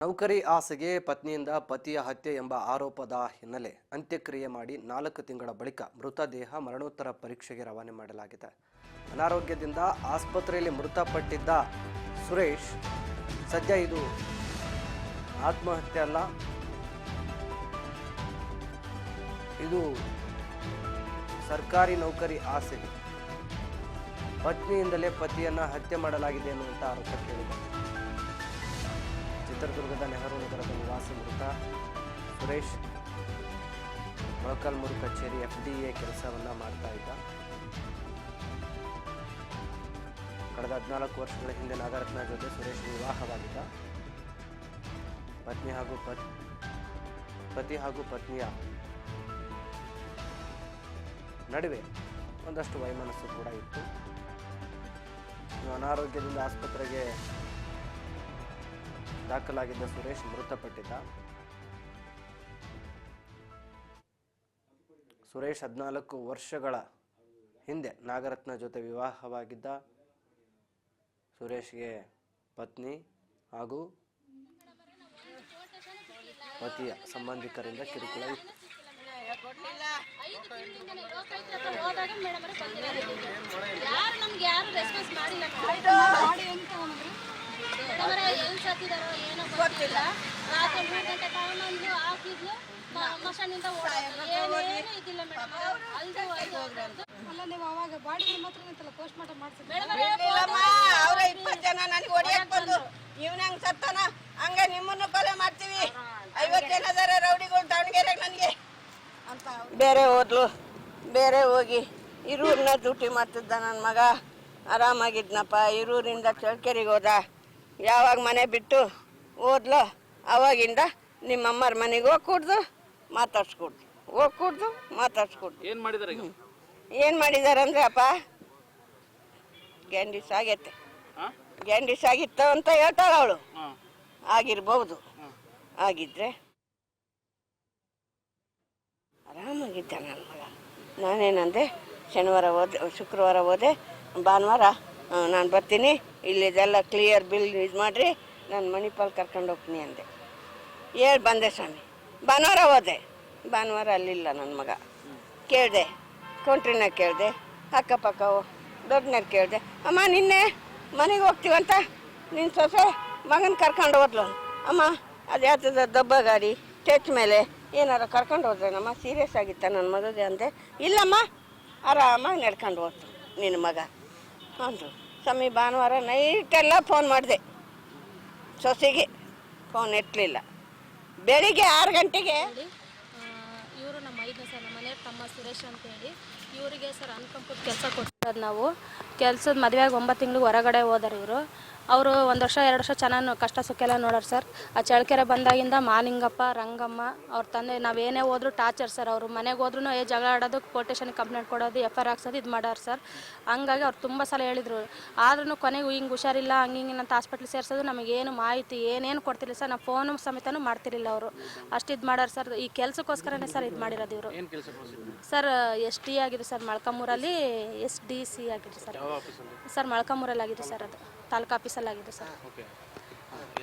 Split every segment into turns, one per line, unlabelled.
ನೌಕರಿ ಆಸೆಗೆ ಪತ್ನಿಯಿಂದ ಪತಿಯ ಹತ್ಯೆ ಎಂಬ ಆರೋಪದ ಹಿನ್ನೆಲೆ ಅಂತ್ಯಕ್ರಿಯೆ ಮಾಡಿ 4 ತಿಂಗಳ ಬಳಿಕ ಮೃತದೇಹ ಮರಣೋತ್ತರ ಪರೀಕ್ಷೆಗೆ ರವಾನೆ ಮಾಡಲಾಗಿದೆ. ಅನಾರೋಗ್ಯದಿಂದ ಆಸ್ಪತ್ರೆಯಲ್ಲಿ ಮೃತಪಟ್ಟಿದ್ದ ಸುರೇಶ್ ಸದ್ಯ ಇದು ಆತ್ಮಹತ್ಯೆ ಅಲ್ಲ, ಇದು ಸರ್ಕಾರಿ ನೌಕರಿ ಆಸೆಗೆ ಪತ್ನಿಯಿಂದಲೇ ಪತಿಯನ್ನ ಹತ್ಯೆ ಮಾಡಲಾಗಿದೆ ಎನ್ನುವಂತ ಆರೋಪ ಕೇಳಿದೆ. ಚಿತ್ರದುರ್ಗದ ನೆಹರು ನಗರದ ನಿವಾಸಿ ಮೃತ ಸುರೇಶ್ ಮೊಳಕಾಲ್ಮೂರು ಕಚೇರಿ FDA ಕೆಲಸವನ್ನ ಮಾಡ್ತಾ ಇದ್ದ. ಕಳೆದ 14 ವರ್ಷಗಳ ಹಿಂದೆ ನಾಗರತ್ನ ಜೊತೆ ಸುರೇಶ್ ವಿವಾಹವಾಗಿದ್ದ. ಪತಿ ಹಾಗೂ ಪತ್ನಿಯ ನಡುವೆ ಒಂದಷ್ಟು ವೈಮನಸ್ಸು ಕೂಡ ಇತ್ತು. ಅನಾರೋಗ್ಯದಿಂದ ಆಸ್ಪತ್ರೆಗೆ ದಾಖಲಾಗಿದ್ದ ಸುರೇಶ್ ಮೃತಪಟ್ಟಿದ್ದ. ಸುರೇಶ್ 14 ವರ್ಷಗಳ ಹಿಂದೆ ನಾಗರತ್ನ ಜೊತೆ ವಿವಾಹವಾಗಿದ್ದ. ಸುರೇಶ್ಗೆ ಪತ್ನಿ ಹಾಗೂ ಪತಿಯ ಸಂಬಂಧಿಕರಿಂದ ಕಿರುಕುಳ ಇತ್ತು.
ಗೊತ್ತಿಲ್ಲ. ರಾತ್ರಿ 3 ಗಂಟೆ ತಗೊಂಡು ಹಾಕಿದ್ಲು ಮಷಾನಿಂದ ಇದಿಲ್ಲ ಮೇಡಮ್. ಅಲ್ಲ ನೀವು ಅವಾಗ ಬಾಡಿ ಮಾತ್ರ ನಿಂತಲ್ಲ ಪೋಸ್ಟ್ ಮಾರ್ಟಮ್ ಮಾಡ್ಸಿದ್ರಿ. ಅವ್ರ 20 ಜನ ನನಗೆ ಹೊಡಿಯಕ್ ಬಂದು ಇವ್ನ ಹೆಂಗ್ ಸತ್ತಾನ ಹಂಗೆ ನಿಮ್ಮನ್ನು ಕೊಲೆ ಮಾಡ್ತೀವಿ. 50 ಜನ ಅದರ ರೌಡಿಗಳು ದಾವಣಗೆರೆ ನನಗೆ ಅಂತ ಬೇರೆ ಹೋದ್ಲು. ಬೇರೆ ಹೋಗಿ ಹಿರೂರಿನ ಡ್ಯೂಟಿ ಮಾಡ್ತಿದ್ದ ನನ್ನ ಮಗ. ಆರಾಮಾಗಿದ್ನಪ್ಪ. ಹಿರೂರಿಂದ ಚಳ್ಳಕೆರೆಗೆ ಹೋದ. ಯಾವಾಗ ಮನೆ ಬಿಟ್ಟು ಹೋದ್ಲು ಅವಾಗಿಂದ ನಿಮ್ಮಮ್ಮರ ಮನೆಗೆ ಹೋಗ್ಕೂಡ್ದು ಮಾತಾಡ್ಸ್ಕೊಡ್ದು. ಏನು ಮಾಡಿದಾರೆ ಅಂದ್ರೆ ಅಪ್ಪ ಗ್ಯಾಂಡಿಸ್ ಆಗೈತೆ. ಗ್ಯಾಂಡಿಸ್ ಆಗಿತ್ತು ಅಂತ ಹೇಳ್ತಾಳ ಅವಳು. ಆಗಿರ್ಬಹುದು. ಆಗಿದ್ರೆ ಆರಾಮಾಗಿದ್ದ ನನ್ನ ಮಗ. ನಾನೇನಂದೆ ಶುಕ್ರವಾರ ಹೋದೆ, ಭಾನುವಾರ ನಾನು ಬರ್ತೀನಿ, ಇಲ್ಲಿದೆಲ್ಲ ಕ್ಲಿಯರ್ ಬಿಲ್ ಇದು ಮಾಡಿರಿ, ನಾನು ಮಣಿಪಾಲ್ ಕರ್ಕೊಂಡು ಹೋಗ್ತೀನಿ ಅಂದೆ. ಹೇಳಿ ಬಂದೆ ಸ್ವಾಮಿ. ಭಾನುವಾರ ಹೋದೆ. ಭಾನುವಾರ ಅಲ್ಲಿಲ್ಲ ನನ್ನ ಮಗ. ಕೇಳಿದೆ, ಕೌಂಟ್ರಿನ ಕೇಳಿದೆ, ಅಕ್ಕಪಕ್ಕ ದೊಡ್ಡನಾಗ ಕೇಳಿದೆ, ಅಮ್ಮ ನಿನ್ನೆ ಮನೆಗೆ ಹೋಗ್ತೀವಂತ ನಿನ್ನ ಸೊಸೆ ಮಗನ ಕರ್ಕೊಂಡು ಹೋದ್ಲು. ಅಮ್ಮ ಅದು ಯಾವ್ದು ದಬ್ಬ ಗಾಡಿ ಸ್ಟೇಜ್ ಮೇಲೆ ಏನಾರು ಕರ್ಕೊಂಡು ಹೋದ್ರೇನಮ್ಮ, ಸೀರಿಯಸ್ ಆಗಿತ್ತ ನನ್ನ ಮಗಗೆ ಅಂದೆ. ಇಲ್ಲಮ್ಮ ಆರಾಮಾಗಿ ನಡ್ಕೊಂಡು ಹೋಗ್ತು ನಿನ್ನ ಮಗ ಅಂದರು. ಸ್ವಾಮಿ ಭಾನುವಾರ ನೈಟೆಲ್ಲ ಫೋನ್ ಮಾಡಿದೆ ಸೊಸೆಗೆ, ಫೋನ್ ಎತ್ತಲಿಲ್ಲ. ಬೆಳಿಗ್ಗೆ 6 ಗಂಟೆಗೆ
ಇವರು ನಮ್ಮ 5ನೇ ಸರ್ ನಮ್ಮ ಮನೆಯವ್ರ ತಮ್ಮ ಸುರೇಶ್ ಅಂತೇಳಿ ಇವರಿಗೆ ಸರ್ ಅನ್ಕಂಪ್ಯೂಟರ್ ಕೆಲಸ ಕೊಟ್ಟಿರೋದು ನಾವು. ಕೆಲಸದ ಮದುವೆಯಾಗಿ 9 ತಿಂಗಳು ಹೊರಗಡೆ ಹೋದಾರೆ ಇವರು. ಅವರು 1 ವರ್ಷ 2 ವರ್ಷ ಚೆನ್ನಾಗಿ ಕಷ್ಟ ಸುಖ ಎಲ್ಲ ನೋಡೋರು ಸರ್. ಆ ಚಳ್ಳಕೆರೆ ಬಂದಾಗಿಂದ ಮಾಲಿಂಗಪ್ಪ, ರಂಗಮ್ಮ ಅವ್ರ ತಂದೆ ನಾವೇನೇ ಹೋದ್ರು ಟಾರ್ಚರ್ ಸರ್. ಅವರು ಮನೆಗೆ ಹೋದ್ರೂ ಜಗಳ ಆಡೋದು, ಪೊಲೀಸ್ ಸ್ಟೇಷನ್ಗೆ ಕಂಪ್ಲೇಂಟ್ ಕೊಡೋದು, FIR ಹಾಕ್ಸೋದು ಇದು ಮಾಡೋರು ಸರ್. ಹಂಗಾಗಿ ಅವ್ರು ತುಂಬ ಸಲ ಹೇಳಿದರು. ಆದ್ರೂ ಕೊನೆಗೂ ಹಿಂಗೆ ಹುಷಾರಿಲ್ಲ ಹಂಗಿಂಗಿನಂತ ಹಾಸ್ಪಿಟ್ಲ್ ಸೇರಿಸೋದು ನಮಗೇನು ಮಾಹಿತಿ ಏನೇನು ಕೊಡ್ತಿರಲಿಲ್ಲ ಸರ್. ನಾವು ಫೋನು ಸಮೇತನೂ ಮಾಡ್ತಿರಲಿಲ್ಲ ಅವರು. ಅಷ್ಟು ಇದು ಮಾಡೋರು ಸರ್. ಈ ಕೆಲಸಕ್ಕೋಸ್ಕರನೇ ಸರ್ ಇದು ಮಾಡಿರೋದು ಇವರು ಸರ್. SD ಆಗಿದೆ ಸರ್ ಮೊಳಕಾಲ್ಮೂರಲ್ಲಿ. SDC ಆಗಿದೆ ಸರ್. ಸರ್ ಮೊಳಕಾಲ್ಮೂರಲ್ಲಿ ಆಗಿದೆ ಸರ್. ಅದು ತಾಲೂಕು ಆಫೀಸಲ್ಲಿ ಆಗಿದೆ ಸರ್.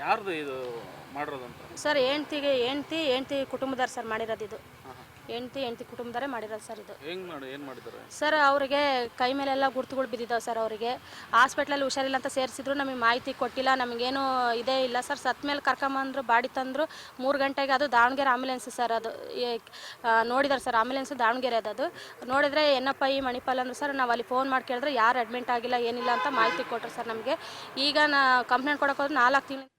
ಯಾರ್ದು ಇದು ಮಾಡಿರೋದಂತ
ಸರ್? ಹೆಂಡ್ತಿ ಕುಟುಂಬದವ್ರು ಸರ್ ಮಾಡಿರೋದು ಇದು. ಹೆಂಡ್ತಿ ಕುಟುಂಬದವರೇ ಮಾಡಿರೋದು ಸರ್ ಇದು.
ಏನು ಮಾಡಿದ್ದಾರೆ
ಸರ್? ಅವರಿಗೆ ಕೈ ಮೇಲೆಲ್ಲ ಗುರುತುಗಳು ಬಿದ್ದಿದ್ದಾವೆ ಸರ್. ಅವರಿಗೆ ಹಾಸ್ಪಿಟ್ಲಲ್ಲಿ ಹುಷಾರಿಲ್ಲ ಅಂತ ಸೇರಿಸಿದ್ರು. ನಮಗೆ ಮಾಹಿತಿ ಕೊಟ್ಟಿಲ್ಲ, ನಮಗೇನು ಇದೇ ಇಲ್ಲ ಸರ್. ಸತ್ ಮೇಲೆ ಕರ್ಕೊಂಬಂದ್ರು, ಬಾಡಿ ತಂದರು 3 ಗಂಟೆಗೆ. ಅದು ದಾವಣಗೆರೆ ಆಂಬುಲೆನ್ಸ್ ಸರ್. ಅದು ನೋಡಿದಾರೆ ಸರ್ ಆಂಬುಲೆನ್ಸ್ ದಾವಣಗೆರೆ ಅದು. ನೋಡಿದ್ರೆ NFI ಮಣಿಪಾಲ್ ಅಂದರು ಸರ್. ನಾವು ಅಲ್ಲಿ ಫೋನ್ ಮಾಡಿ ಕೇಳಿದ್ರೆ ಯಾರು ಅಡ್ಮಿಂಟ್ ಆಗಿಲ್ಲ ಏನಿಲ್ಲ ಅಂತ ಮಾಹಿತಿ ಕೊಟ್ಟರು ಸರ್ ನಮಗೆ. ಈಗ ಕಂಪ್ಲೇಂಟ್ ಕೊಡೋಕೆ ಹೋದ್ರೆ 4 ತಿಂಗಳು